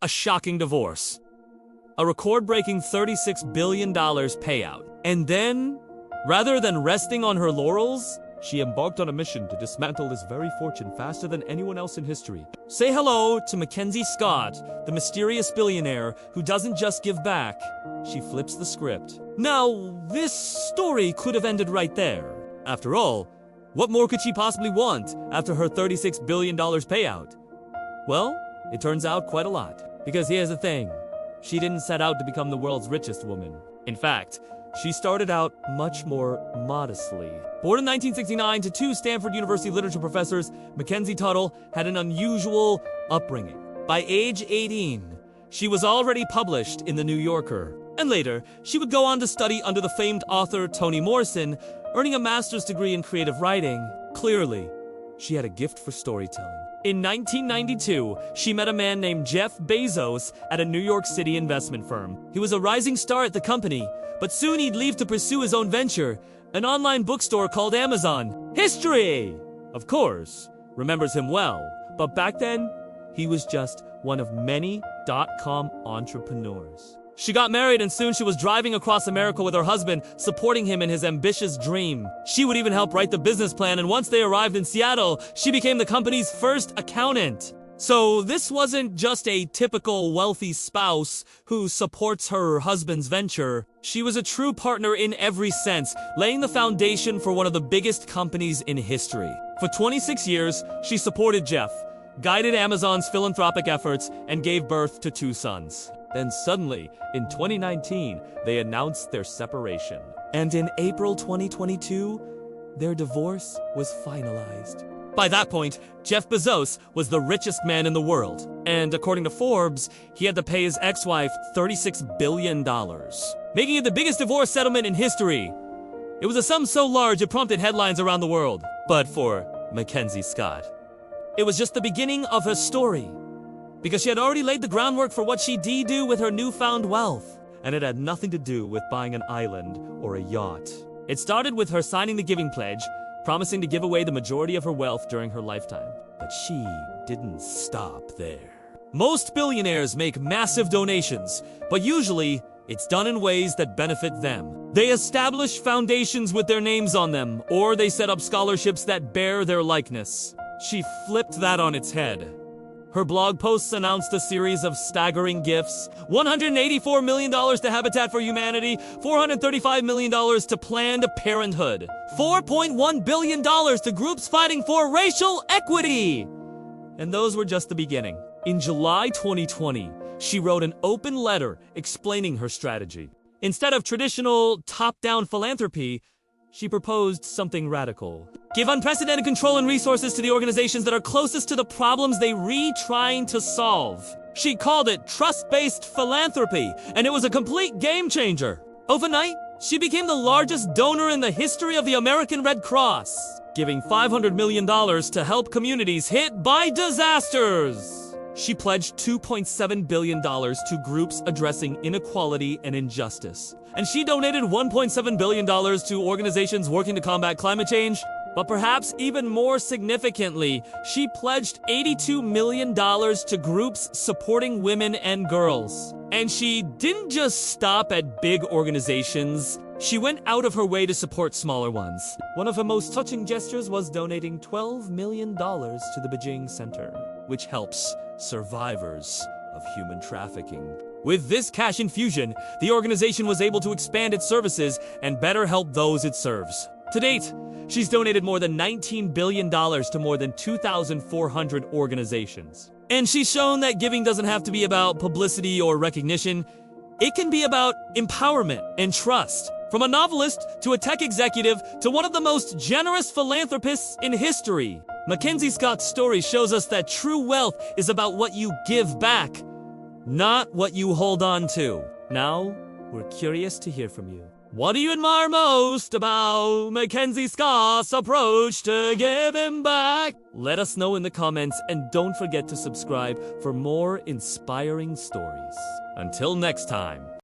a shocking divorce. A record-breaking $36 billion payout. And then, rather than resting on her laurels, she embarked on a mission to dismantle this very fortune faster than anyone else in history. Say hello to Mackenzie Scott, the mysterious billionaire who doesn't just give back, she flips the script. Now, this story could have ended right there. After all, what more could she possibly want after her $36 billion payout? Well, it turns out quite a lot. Because here's the thing. She didn't set out to become the world's richest woman. In fact, she started out much more modestly. Born in 1969 to two Stanford University literature professors, Mackenzie Tuttle had an unusual upbringing. By age 18, she was already published in The New Yorker. And later, she would go on to study under the famed author Toni Morrison, earning a master's degree in creative writing. Clearly, she had a gift for storytelling. In 1992, she met a man named Jeff Bezos at a New York City investment firm. He was a rising star at the company, but soon he'd leave to pursue his own venture, an online bookstore called Amazon. History, of course, remembers him well, but back then, he was just one of many dot-com entrepreneurs. She got married and soon she was driving across America with her husband, supporting him in his ambitious dream. She would even help write the business plan, and once they arrived in Seattle, she became the company's first accountant. So this wasn't just a typical wealthy spouse who supports her husband's venture. She was a true partner in every sense, laying the foundation for one of the biggest companies in history. For 26 years, she supported Jeff, guided Amazon's philanthropic efforts, and gave birth to two sons. Then suddenly, in 2019, they announced their separation. And in April 2022, their divorce was finalized. By that point, Jeff Bezos was the richest man in the world. And according to Forbes, he had to pay his ex-wife $36 billion, making it the biggest divorce settlement in history. It was a sum so large it prompted headlines around the world. But for Mackenzie Scott, it was just the beginning of her story. Because she had already laid the groundwork for what she'd do with her newfound wealth. And it had nothing to do with buying an island or a yacht. It started with her signing the giving pledge, promising to give away the majority of her wealth during her lifetime. But she didn't stop there. Most billionaires make massive donations, but usually it's done in ways that benefit them. They establish foundations with their names on them, or they set up scholarships that bear their likeness. She flipped that on its head. Her blog posts announced a series of staggering gifts: $184 million to Habitat for Humanity, $435 million to Planned Parenthood, $4.1 billion to groups fighting for racial equity. And those were just the beginning. In July 2020, she wrote an open letter explaining her strategy. Instead of traditional top-down philanthropy, she proposed something radical. Give unprecedented control and resources to the organizations that are closest to the problems they trying to solve. She called it trust-based philanthropy, and it was a complete game changer. Overnight, she became the largest donor in the history of the American Red Cross, giving $500 million to help communities hit by disasters. She pledged $2.7 billion to groups addressing inequality and injustice. And she donated $1.7 billion to organizations working to combat climate change. But perhaps even more significantly, she pledged $82 million to groups supporting women and girls. And she didn't just stop at big organizations. She went out of her way to support smaller ones. One of her most touching gestures was donating $12 million to the Beijing Center, which helps survivors of human trafficking. With this cash infusion, the organization was able to expand its services and better help those it serves. To date, she's donated more than $19 billion to more than 2,400 organizations. And she's shown that giving doesn't have to be about publicity or recognition. It can be about empowerment and trust. From a novelist to a tech executive to one of the most generous philanthropists in history, Mackenzie Scott's story shows us that true wealth is about what you give back, not what you hold on to. Now, we're curious to hear from you. What do you admire most about Mackenzie Scott's approach to giving back? Let us know in the comments, and don't forget to subscribe for more inspiring stories. Until next time.